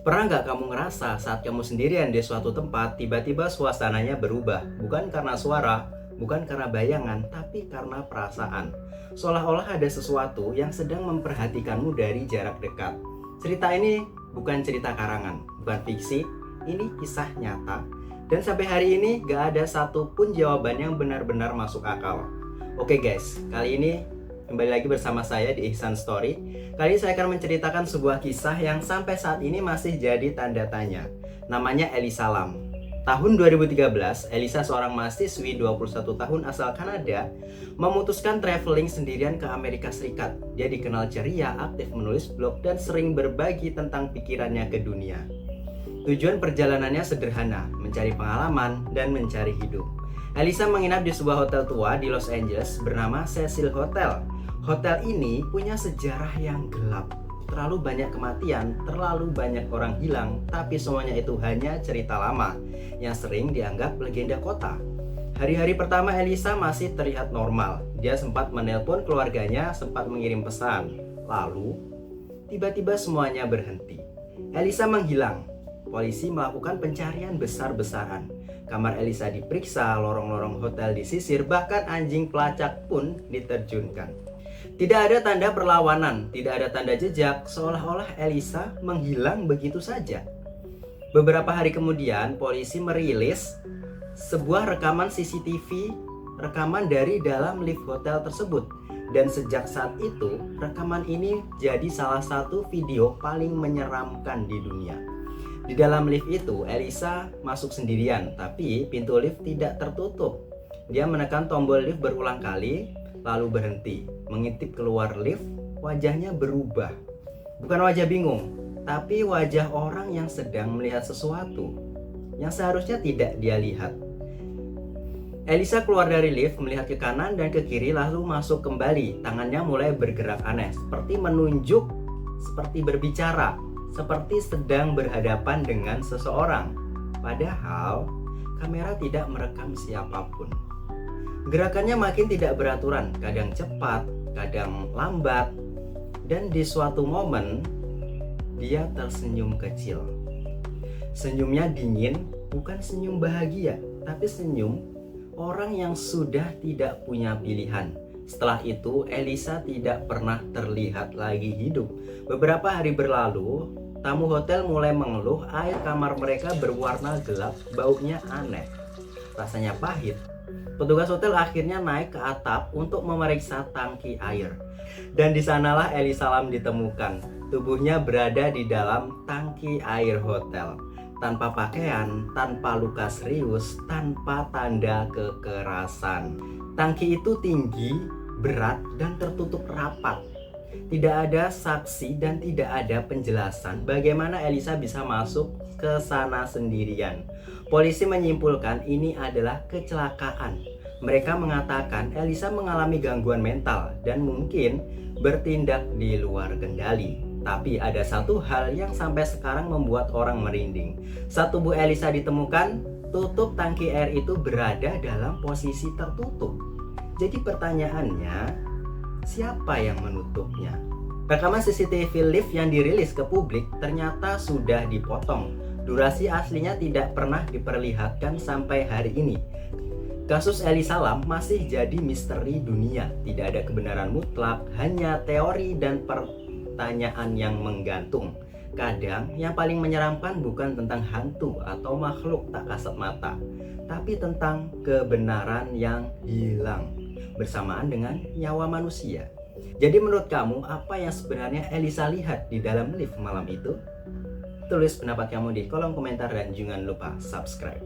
Pernah nggak kamu ngerasa saat kamu sendirian di suatu tempat, tiba-tiba suasananya berubah? Bukan karena suara, bukan karena bayangan, tapi karena perasaan. Seolah-olah ada sesuatu yang sedang memperhatikanmu dari jarak dekat. Cerita ini bukan cerita karangan, bukan fiksi, ini kisah nyata. Dan sampai hari ini gak ada satupun jawaban yang benar-benar masuk akal. Oke guys, kali ini kembali lagi bersama saya di Ihsan Story. Kali ini saya akan menceritakan sebuah kisah yang sampai saat ini masih jadi tanda tanya. Namanya Elisa Lam. Tahun 2013, Elisa, seorang mahasiswi 21 tahun asal Kanada, memutuskan traveling sendirian ke Amerika Serikat. Dia dikenal ceria, aktif menulis blog, dan sering berbagi tentang pikirannya ke dunia. Tujuan perjalanannya sederhana, mencari pengalaman dan mencari hidup. Elisa menginap di sebuah hotel tua di Los Angeles bernama Cecil Hotel. Hotel ini punya sejarah yang gelap. Terlalu banyak kematian, terlalu banyak orang hilang, tapi semuanya itu hanya cerita lama yang sering dianggap legenda kota. Hari-hari pertama Elisa masih terlihat normal. Dia sempat menelpon keluarganya, sempat mengirim pesan. Lalu, tiba-tiba semuanya berhenti. Elisa menghilang. Polisi melakukan pencarian besar-besaran. Kamar Elisa diperiksa, lorong-lorong hotel disisir, bahkan anjing pelacak pun diterjunkan. Tidak ada tanda perlawanan, tidak ada tanda jejak, seolah-olah Elisa menghilang begitu saja. Beberapa hari kemudian, polisi merilis sebuah rekaman CCTV, rekaman dari dalam lift hotel tersebut. Dan sejak saat itu, rekaman ini jadi salah satu video paling menyeramkan di dunia. Di dalam lift itu, Elisa masuk sendirian, tapi pintu lift tidak tertutup. Dia menekan tombol lift berulang kali, lalu berhenti. Mengintip keluar lift, wajahnya berubah. Bukan wajah bingung, tapi wajah orang yang sedang melihat sesuatu yang seharusnya tidak dia lihat. Elisa keluar dari lift, melihat ke kanan dan ke kiri, lalu masuk kembali. Tangannya mulai bergerak aneh, seperti menunjuk, seperti berbicara, seperti sedang berhadapan dengan seseorang. Padahal kamera tidak merekam siapapun. Gerakannya makin tidak beraturan, kadang cepat, kadang lambat. Dan di suatu momen dia tersenyum kecil. Senyumnya dingin, bukan senyum bahagia, tapi senyum orang yang sudah tidak punya pilihan. Setelah itu, Elisa tidak pernah terlihat lagi hidup. Beberapa hari berlalu, tamu hotel mulai mengeluh air kamar mereka berwarna gelap, baunya aneh, rasanya pahit. Petugas hotel akhirnya naik ke atap untuk memeriksa tangki air. Dan di sanalah Elisa Lam ditemukan. Tubuhnya berada di dalam tangki air hotel. Tanpa pakaian, tanpa luka serius, tanpa tanda kekerasan. Tangki itu tinggi, berat, dan tertutup rapat. Tidak ada saksi dan tidak ada penjelasan bagaimana Elisa bisa masuk ke sana sendirian. Polisi menyimpulkan ini adalah kecelakaan. Mereka mengatakan Elisa mengalami gangguan mental dan mungkin bertindak di luar kendali. Tapi ada satu hal yang sampai sekarang membuat orang merinding. Saat tubuh Elisa ditemukan, tutup tangki air itu berada dalam posisi tertutup. Jadi pertanyaannya, siapa yang menutupnya? Rekaman CCTV lift yang dirilis ke publik ternyata sudah dipotong. Durasi aslinya tidak pernah diperlihatkan sampai hari ini. Kasus Elisa Lam masih jadi misteri dunia. Tidak ada kebenaran mutlak, hanya teori dan pertanyaan yang menggantung. Kadang yang paling menyeramkan bukan tentang hantu atau makhluk tak kasat mata, tapi tentang kebenaran yang hilang bersamaan dengan nyawa manusia. Jadi menurut kamu, apa yang sebenarnya Elisa lihat di dalam lift malam itu? Tulis pendapat kamu di kolom komentar dan jangan lupa subscribe.